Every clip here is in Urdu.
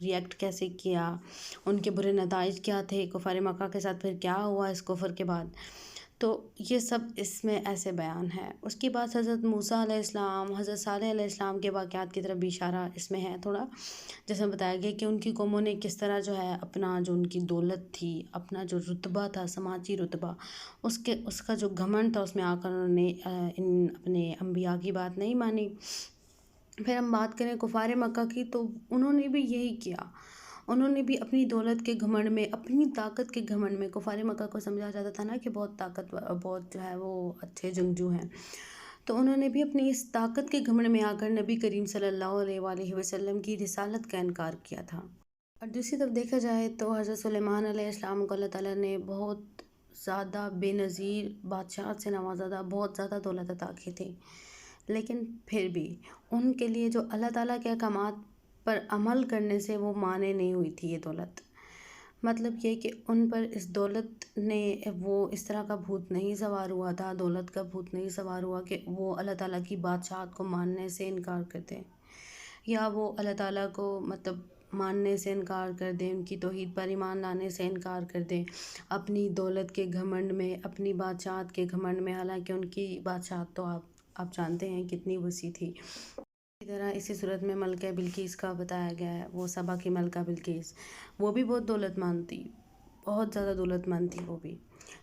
ریئیکٹ کیسے کیا، ان کے برے نتائج کیا تھے، کفار مکہ کے ساتھ پھر کیا ہوا اس کفر کے بعد، تو یہ سب اس میں ایسے بیان ہے۔ اس کے بعد حضرت موسیٰ علیہ السلام، حضرت صالح علیہ السلام کے واقعات کی طرف بھی اشارہ اس میں ہے تھوڑا، جیسے بتایا گیا کہ ان کی قوموں نے کس طرح جو ہے اپنا جو ان کی دولت تھی، اپنا جو رتبہ تھا، سماجی رتبہ، اس کا جو گھمنڈ تھا، اس میں آ کر انہوں نے اپنے انبیاء کی بات نہیں مانی۔ پھر ہم بات کریں کفار مکہ کی، تو انہوں نے بھی یہی کیا، انہوں نے بھی اپنی دولت کے گھمنڈ میں، اپنی طاقت کے گھمنڈ میں، کفار مکہ کو سمجھا جاتا تھا نا کہ بہت طاقتور، بہت جو ہے وہ اچھے جنگجو ہیں، تو انہوں نے بھی اپنی اس طاقت کے گھمنڈ میں آ کر نبی کریم صلی اللہ علیہ وآلہ وسلم کی رسالت کا انکار کیا تھا۔ اور دوسری طرف دیکھا جائے تو حضرت سلیمان علیہ السلام کو اللہ تعالیٰ نے بہت زیادہ بے نظیر بادشاہت سے نوازا تھا، بہت زیادہ دولت عطا کی تھی، لیکن پھر بھی ان کے لیے جو اللہ تعالیٰ کے احکامات پر عمل کرنے سے وہ مانے نہیں ہوئی تھی یہ دولت۔ مطلب یہ کہ ان پر اس دولت نے وہ اس طرح کا بھوت نہیں سوار ہوا تھا، دولت کا بھوت نہیں سوار ہوا کہ وہ اللہ تعالیٰ کی بادشاہت کو ماننے سے انکار کرتے، یا وہ اللہ تعالیٰ کو مطلب ماننے سے انکار کر دیں، ان کی توحید پر ایمان لانے سے انکار کر دیں، اپنی دولت کے گھمنڈ میں، اپنی بادشاہت کے گھمنڈ میں، حالانکہ ان کی بادشاہت تو آپ جانتے ہیں کتنی وسیع تھی۔ اسی طرح اسی صورت میں ملکہ بلقیس کا بتایا گیا ہے، وہ سبا کی ملکہ بلقیس، وہ بھی بہت دولت مند تھی، بہت زیادہ دولت مند تھی وہ بھی،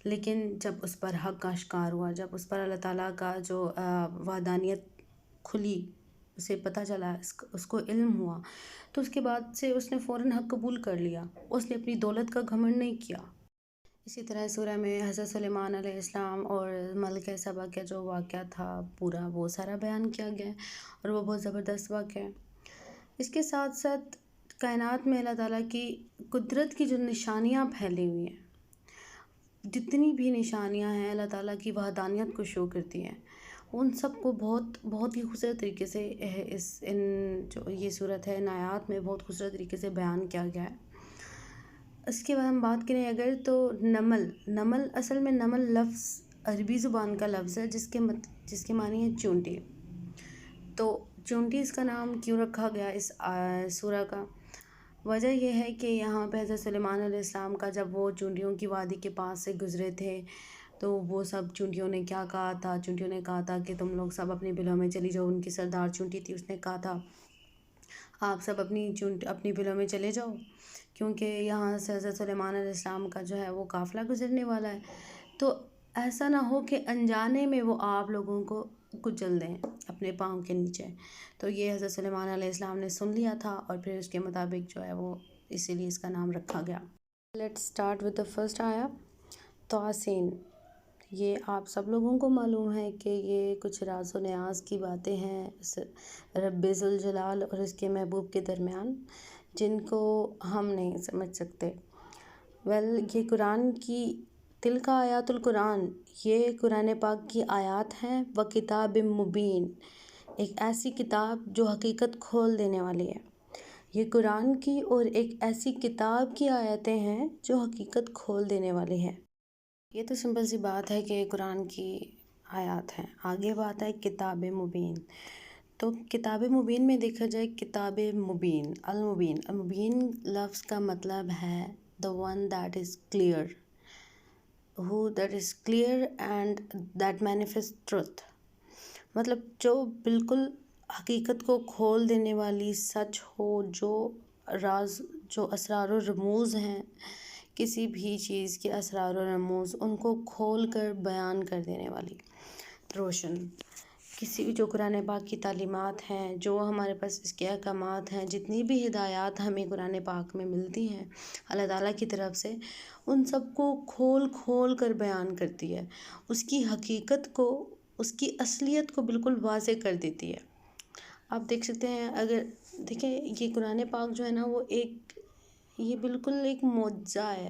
لیکن جب اس پر حق کا اشکار ہوا، جب اس پر اللہ تعالیٰ کا جو وحدانیت کھلی، اسے پتہ چلا، اس کو علم ہوا، تو اس کے بعد سے اس نے فوراً حق قبول کر لیا، اس نے اپنی دولت کا گھمنڈ نہیں کیا۔ اسی طرح سورہ میں حضرت سلیمان علیہ السلام اور ملکہ سبا کا جو واقعہ تھا پورا، وہ سارا بیان کیا گیا ہے، اور وہ بہت زبردست واقعہ ہے۔ اس کے ساتھ ساتھ کائنات میں اللہ تعالیٰ کی قدرت کی جو نشانیاں پھیلی ہوئی ہیں، جتنی بھی نشانیاں ہیں اللہ تعالیٰ کی وحدانیت کو شو کرتی ہیں، ان سب کو بہت ہی خوبصورت طریقے سے جو یہ صورت ہے، ان آیات میں بہت خوبصورت طریقے سے بیان کیا گیا ہے۔ اس کے بعد ہم بات کریں اگر تو نمل اصل میں نمل لفظ عربی زبان کا لفظ ہے جس کے معنی ہے چونٹی۔ تو چونٹی اس کا نام کیوں رکھا گیا اس سورہ کا؟ وجہ یہ ہے کہ یہاں پہ حضرت سلیمان علیہ السلام کا جب وہ چونٹیوں کی وادی کے پاس سے گزرے تھے، تو وہ سب چونٹیوں نے کیا کہا تھا، چونٹیوں نے کہا تھا کہ تم لوگ سب اپنی بلوں میں چلی جاؤ۔ ان کی سردار چونٹی تھی، اس نے کہا تھا آپ سب اپنی بلوں میں چلے جاؤ، کیونکہ یہاں سے حضرت سلیمان علیہ السلام کا جو ہے وہ قافلہ گزرنے والا ہے، تو ایسا نہ ہو کہ انجانے میں وہ آپ لوگوں کو کچل دیں اپنے پاؤں کے نیچے۔ تو یہ حضرت سلیمان علیہ السلام نے سن لیا تھا، اور پھر اس کے مطابق جو ہے وہ اسی لیے اس کا نام رکھا گیا۔ Let's start with the first آیا، طاسین۔ یہ آپ سب لوگوں کو معلوم ہے کہ یہ کچھ راز و نیاز کی باتیں ہیں رب ذوالجلال اور اس کے محبوب کے درمیان، جن کو ہم نہیں سمجھ سکتے۔ یہ قرآن کی تلک آیات القرآن، یہ قرآن پاک کی آیات ہیں، و کتاب مبین، ایک ایسی کتاب جو حقیقت کھول دینے والی ہے۔ یہ قرآن کی اور ایک ایسی کتاب کی آیتیں ہیں جو حقیقت کھول دینے والی ہے۔ یہ تو سمپل سی بات ہے کہ قرآن کی آیات ہیں، آگے بات ہے کتاب مبین۔ تو کتاب مبین میں دیکھا جائے، کتاب مبین، المبین لفظ کا مطلب ہے the one that is clear, that is clear and that manifests truth، مطلب جو بالکل حقیقت کو کھول دینے والی سچ ہو، جو راز، جو اسرار و رموز ہیں، کسی بھی چیز کے اسرار و رموز، ان کو کھول کر بیان کر دینے والی، روشن۔ کسی بھی جو قرآن پاک کی تعلیمات ہیں، جو ہمارے پاس اس کے احکامات ہیں، جتنی بھی ہدایات ہمیں قرآن پاک میں ملتی ہیں اللہ تعالیٰ کی طرف سے، ان سب کو کھول کر بیان کرتی ہے، اس کی حقیقت کو، اس کی اصلیت کو بالکل واضح کر دیتی ہے۔ آپ دیکھ سکتے ہیں، اگر دیکھیں یہ قرآن پاک جو ہے نا، وہ یہ بالکل ایک معجزہ ہے،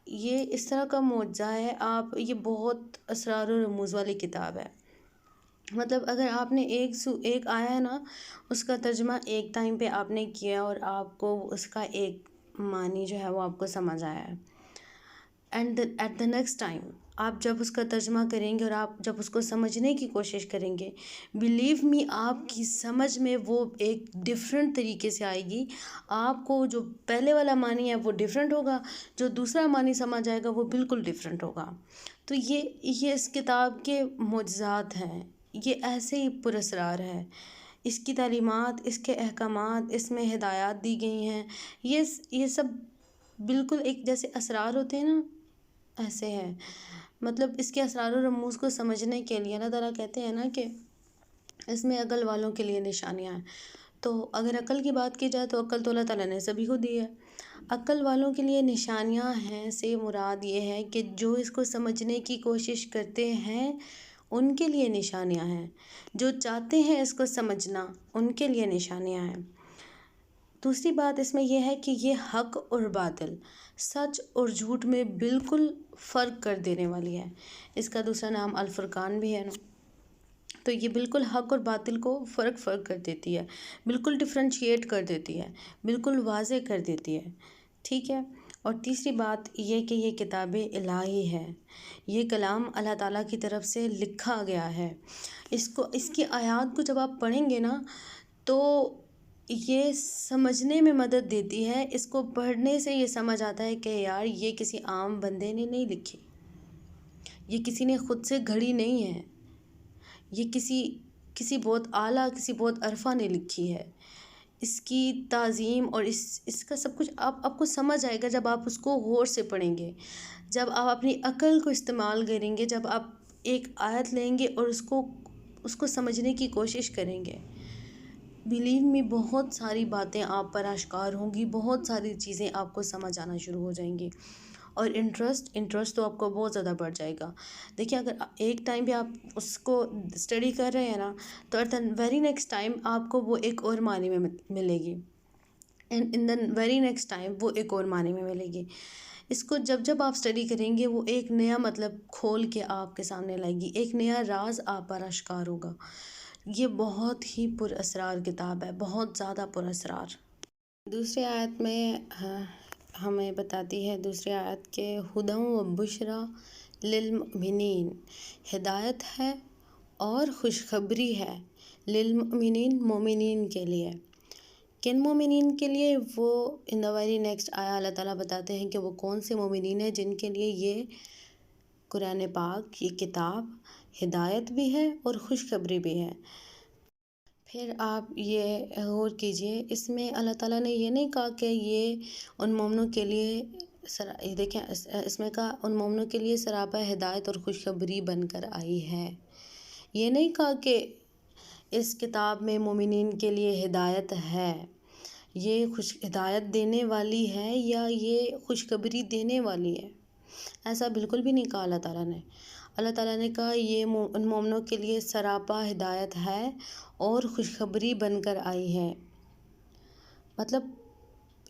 یہ اس طرح کا معجزہ ہے، یہ بہت اسرار و رموز والی کتاب ہے۔ مطلب اگر آپ نے ایک آیا ہے نا، اس کا ترجمہ ایک ٹائم پہ آپ نے کیا اور آپ کو اس کا ایک معنی جو ہے وہ آپ کو سمجھ آیا ہے، and at the next time آپ جب اس کا ترجمہ کریں گے اور آپ جب اس کو سمجھنے کی کوشش کریں گے، بلیو می آپ کی سمجھ میں وہ ایک ڈفرینٹ طریقے سے آئے گی. آپ کو جو پہلے والا معنی ہے وہ ڈفرینٹ ہوگا، جو دوسرا معنی سمجھ آئے گا وہ بالکل ڈفرینٹ ہوگا. تو یہ اس کتاب کے معجزات ہیں، یہ ایسے ہی پراسرار ہے. اس کی تعلیمات، اس کے احکامات، اس میں ہدایات دی گئی ہیں، یہ سب بالکل ایک جیسے اسرار ہوتے ہیں نا، ایسے ہے. مطلب اس کے اسرار و رموز کو سمجھنے کے لیے اللہ تعالیٰ کہتے ہیں نا کہ اس میں عقل والوں کے لیے نشانیاں ہیں. تو اگر عقل کی بات کی جائے تو عقل تو اللہ تعالیٰ نے سبھی کو دی ہے. عقل والوں کے لیے نشانیاں ہیں سے مراد یہ ہے کہ جو اس کو سمجھنے کی کوشش کرتے ہیں ان کے لیے نشانیاں ہیں، جو چاہتے ہیں اس کو سمجھنا ان کے لیے نشانیاں ہیں. دوسری بات اس میں یہ ہے کہ یہ حق اور باطل، سچ اور جھوٹ میں بالکل فرق کر دینے والی ہے. اس کا دوسرا نام الفرقان بھی ہے نا. تو یہ بالکل حق اور باطل کو فرق کر دیتی ہے، بالکل ڈفرینشیٹ کر دیتی ہے، بالکل واضح کر دیتی ہے. ٹھیک ہے. اور تیسری بات یہ کہ یہ کتاب الہی ہے، یہ کلام اللہ تعالیٰ کی طرف سے لکھا گیا ہے. اس کی آیات کو جب آپ پڑھیں گے نا تو یہ سمجھنے میں مدد دیتی ہے. اس کو پڑھنے سے یہ سمجھ آتا ہے کہ یار یہ کسی عام بندے نے نہیں لکھی، یہ کسی نے خود سے گھڑی نہیں ہے، یہ کسی بہت اعلیٰ، کسی بہت عرفہ نے لکھی ہے. اس کی تعظیم اور اس کا سب کچھ آپ کو سمجھ آئے گا جب آپ اس کو غور سے پڑھیں گے، جب آپ اپنی عقل کو استعمال کریں گے، جب آپ ایک آیت لیں گے اور اس کو سمجھنے کی کوشش کریں گے. بلیو می بہت ساری باتیں آپ پر آشکار ہوں گی، بہت ساری چیزیں آپ کو سمجھ آنا شروع ہو جائیں گی. اور انٹرسٹ تو آپ کو بہت زیادہ بڑھ جائے گا. دیکھیں اگر ایک ٹائم پہ آپ اس کو اسٹڈی کر رہے ہیں نا تو at the very next time آپ کو وہ ایک اور معنی میں ملے گی، and in the very next time وہ ایک اور معنی میں ملے گی. اس کو جب آپ اسٹڈی کریں گے وہ ایک نیا مطلب کھول کے آپ کے سامنے لائے گی، ایک نیا راز آپ پر آشکار ہوگا. یہ بہت ہی پر اسرار کتاب ہے، بہت زیادہ پر اسرار. دوسری آیت میں ہمیں بتاتی ہے، دوسری آیت کے ہدی و بشری للمؤمنین، ہدایت ہے اور خوشخبری ہے للمؤمنین، مومنین کے لیے. کن مومنین کے لیے؟ وہ ان دا ویری نیکسٹ آیا اللہ تعالیٰ بتاتے ہیں کہ وہ کون سے مومنین ہیں جن کے لیے یہ قرآن پاک، یہ کتاب ہدایت بھی ہے اور خوشخبری بھی ہے. پھر آپ یہ غور کیجئے، اس میں اللہ تعالیٰ نے یہ نہیں کہا کہ یہ ان مومنوں کے لیے دیکھیں اس میں کہا ان مومنوں کے لیے سراپا ہدایت اور خوشخبری بن کر آئی ہے. یہ نہیں کہا کہ اس کتاب میں مومنین کے لیے ہدایت ہے، یہ ہدایت دینے والی ہے یا یہ خوشخبری دینے والی ہے. ایسا بالکل بھی نہیں کہا اللہ تعالیٰ نے. اللہ تعالیٰ نے کہا یہ ان مومنوں کے لیے سراپا ہدایت ہے اور خوشخبری بن کر آئی ہے. مطلب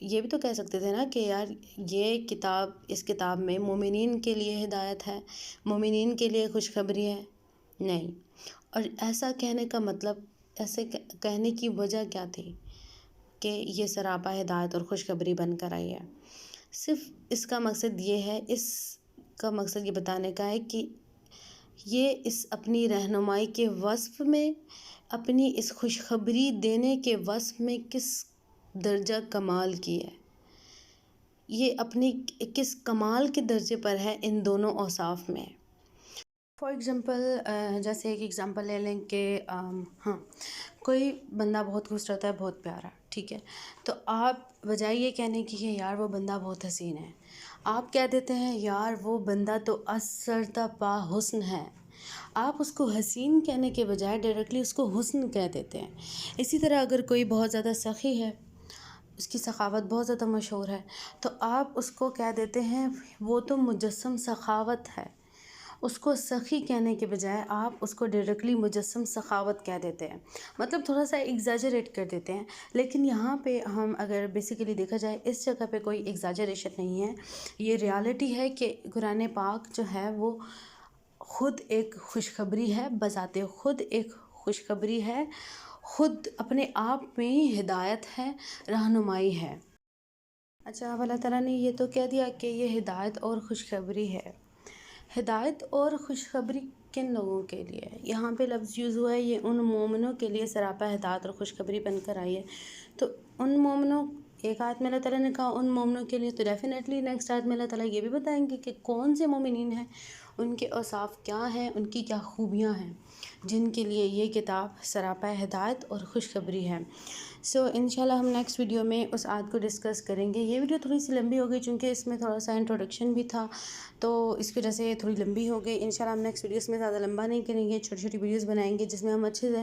یہ بھی تو کہہ سکتے تھے نا کہ یار یہ کتاب، اس کتاب میں مومنین کے لیے ہدایت ہے، مومنین کے لیے خوشخبری ہے. نہیں. اور ایسا کہنے کا مطلب، ایسے کہنے کی وجہ کیا تھی کہ یہ سراپا ہدایت اور خوشخبری بن کر آئی ہے؟ صرف اس کا مقصد یہ ہے، اس کا مقصد یہ بتانے کا ہے کہ یہ اس اپنی رہنمائی کے وصف میں، اپنی اس خوشخبری دینے کے وصف میں کس درجہ کمال کی ہے، یہ اپنی کس کمال کے درجے پر ہے ان دونوں اوصاف میں. فار ایگزامپل جیسے ایک ایگزامپل لے لیں کہ کوئی بندہ بہت خوبصورت ہے، بہت پیارا، ٹھیک ہے. تو آپ بجائے یہ کہنے کی کہ یار وہ بندہ بہت حسین ہے، آپ کہہ دیتے ہیں یار وہ بندہ تو اسرتا پا حسن ہے. آپ اس کو حسین کہنے کے بجائے ڈائریکٹلی اس کو حسن کہہ دیتے ہیں. اسی طرح اگر کوئی بہت زیادہ سخی ہے، اس کی سخاوت بہت زیادہ مشہور ہے، تو آپ اس کو کہہ دیتے ہیں وہ تو مجسم سخاوت ہے. اس کو سخی کہنے کے بجائے آپ اس کو ڈائریکٹلی مجسم سخاوت کہہ دیتے ہیں، مطلب تھوڑا سا ایگزیجریٹ کر دیتے ہیں. لیکن یہاں پہ ہم اگر بیسیکلی دیکھا جائے اس جگہ پہ کوئی ایگزیجریشن نہیں ہے، یہ ریالٹی ہے کہ قرآن پاک جو ہے وہ خود ایک خوشخبری ہے، بذات خود ایک خوشخبری ہے، خود اپنے آپ میں ہی ہدایت ہے، رہنمائی ہے. اچھا، اب اللہ تعالیٰ نے یہ تو کہہ دیا کہ یہ ہدایت اور خوشخبری ہے۔ ہدایت اور خوشخبری کن لوگوں کے لیے ہے؟ یہاں پہ لفظ یوز ہوا ہے، یہ ان مومنوں کے لیے سراپا ہدایت اور خوشخبری بن کر آئی ہے۔ تو ان مومنوں، ایک آیت میں اللہ تعالیٰ نے کہا ان مومنوں کے لیے، تو ڈیفینیٹلی نیکسٹ آیت میں اللہ تعالیٰ یہ بھی بتائیں گے کہ کون سے مومنین ہیں، ان کے اوصاف کیا ہیں، ان کی کیا خوبیاں ہیں، جن کے لیے یہ کتاب سراپا ہدایت اور خوشخبری ہے۔ انشاءاللہ ہم نیکسٹ ویڈیو میں اس آیت کو ڈسکس کریں گے۔ یہ ویڈیو تھوڑی سی لمبی ہو گئی چونکہ اس میں تھوڑا سا انٹروڈکشن بھی تھا، تو اس وجہ سے تھوڑی لمبی ہو گئی۔ انشاءاللہ ہم نیکسٹ ویڈیوز میں زیادہ لمبا نہیں کریں گے، چھوٹی چھوٹی ویڈیوز بنائیں گے جس میں ہم اچھے سے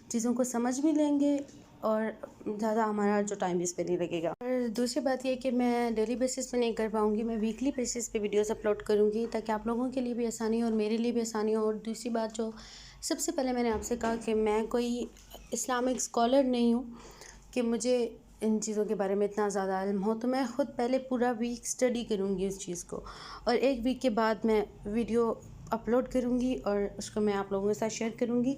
چیزوں کو سمجھ بھی لیں گے اور زیادہ ہمارا جو ٹائم اس پہ نہیں لگے گا۔ اور دوسری بات یہ کہ میں ڈیلی بیسس پہ نہیں کر پاؤں گی، میں ویکلی بیسس پہ ویڈیوز اپلوڈ کروں گی تاکہ آپ لوگوں کے لیے بھی آسانی ہو اور میرے لیے بھی آسانی ہو۔ اور دوسری بات جو سب سے پہلے میں نے آپ سے کہا کہ میں کوئی اسلامک اسکالر نہیں ہوں کہ مجھے ان چیزوں کے بارے میں اتنا زیادہ علم ہو، تو میں خود پہلے پورا ویک اسٹڈی کروں گی اس چیز کو، اور ایک ویک کے بعد میں ویڈیو اپلوڈ کروں گی اور اس کو میں آپ لوگوں کے ساتھ شیئر کروں گی۔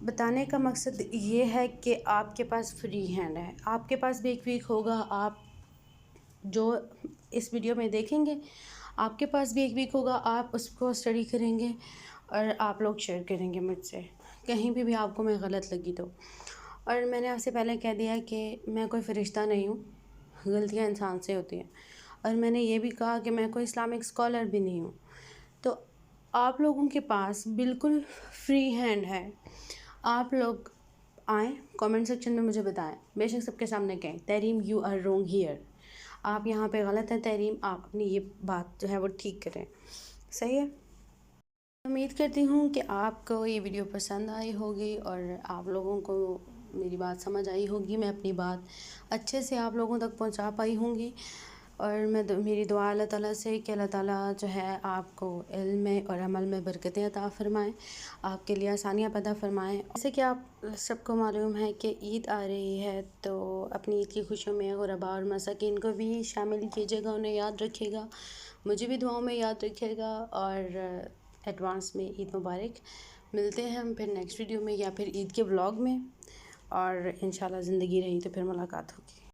بتانے کا مقصد یہ ہے کہ آپ کے پاس فری ہینڈ ہے، آپ کے پاس بھی ایک ویک ہوگا، آپ جو اس ویڈیو میں دیکھیں گے آپ کے پاس بھی ایک ویک ہوگا، آپ اس کو اسٹڈی کریں گے اور آپ لوگ شیئر کریں گے مجھ سے، کہیں بھی آپ کو میں غلط لگی تو۔ اور میں نے آپ سے پہلے کہہ دیا کہ میں کوئی فرشتہ نہیں ہوں، غلطیاں انسان سے ہوتی ہیں، اور میں نے یہ بھی کہا کہ میں کوئی اسلامک اسکالر بھی نہیں ہوں۔ تو آپ لوگوں کے پاس بالکل فری ہینڈ ہے، آپ لوگ آئیں، کامنٹ سیکشن میں مجھے بتائیں، بے شک سب کے سامنے کہیں تحریم یو آر رونگ ہیئر، آپ یہاں پہ غلط ہیں تحریم، آپ اپنی یہ بات جو ہے وہ ٹھیک کریں، صحیح ہے؟ امید کرتی ہوں کہ آپ کو یہ ویڈیو پسند آئی ہوگی اور آپ لوگوں کو میری بات سمجھ آئی ہوگی، میں اپنی بات اچھے سے آپ لوگوں تک پہنچا پائی ہوں گی، اور میری دعا اللہ تعالیٰ سے کہ اللہ تعالیٰ جو ہے آپ کو علم میں اور عمل میں برکتیں عطا فرمائیں، آپ کے لیے آسانیاں پیدا فرمائیں۔ جیسے کہ آپ سب کو معلوم ہے کہ عید آ رہی ہے، تو اپنی عید کی خوشیوں میں غرباء اور مساکین کو بھی شامل کیجیے گا، انہیں یاد رکھیے گا، مجھے بھی دعاؤں میں یاد رکھیے گا، اور ایڈوانس میں عید مبارک۔ ملتے ہیں ہم پھر نیکسٹ ویڈیو میں یا پھر عید کے ولاگ میں، اور انشاءاللہ زندگی رہی تو پھر ملاقات ہوگی۔